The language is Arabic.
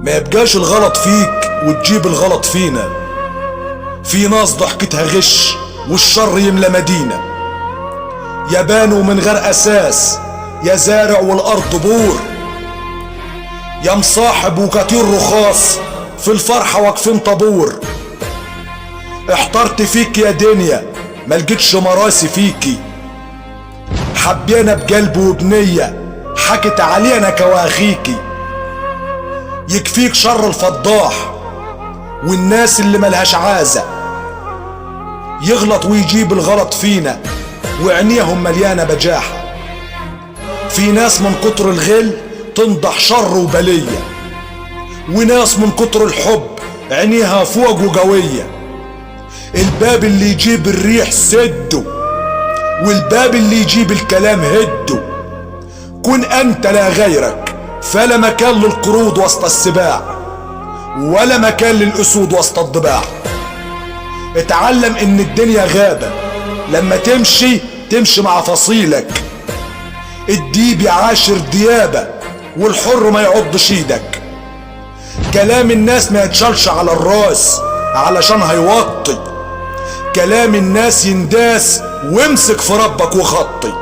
ما يبقاش الغلط فيك وتجيب الغلط فينا. في ناس ضحكتها غش والشر يملى مدينة، يا بانوا من غير اساس، يا زارع والارض بور، يا مصاحب وكتير رخاص في الفرحة واقفين طابور. احترت فيك يا دنيا ما لقيتش مراسي فيكي، حبينا بقلب وبنية حكت علينا كواخيكي. يكفيك شر الفضاح والناس اللي ملهاش عازة، يغلط ويجيب الغلط فينا وعينيهم مليانة بجاحة. في ناس من كتر الغل تنضح شر وبلية، وناس من كتر الحب عينيها فوق وقوية. الباب اللي يجيب الريح سده، والباب اللي يجيب الكلام هده. كن انت لا غيرك، فلا مكان للقرود وسط السباع، ولا مكان للاسود وسط الضباع. اتعلم ان الدنيا غابة، لما تمشي مع فصيلك. الديب يعاشر ديابة والحر ما يعضش ايدك. كلام الناس ما يتشالش على الراس علشان هيوطي، كلام الناس ينداس وامسك في ربك وخطي.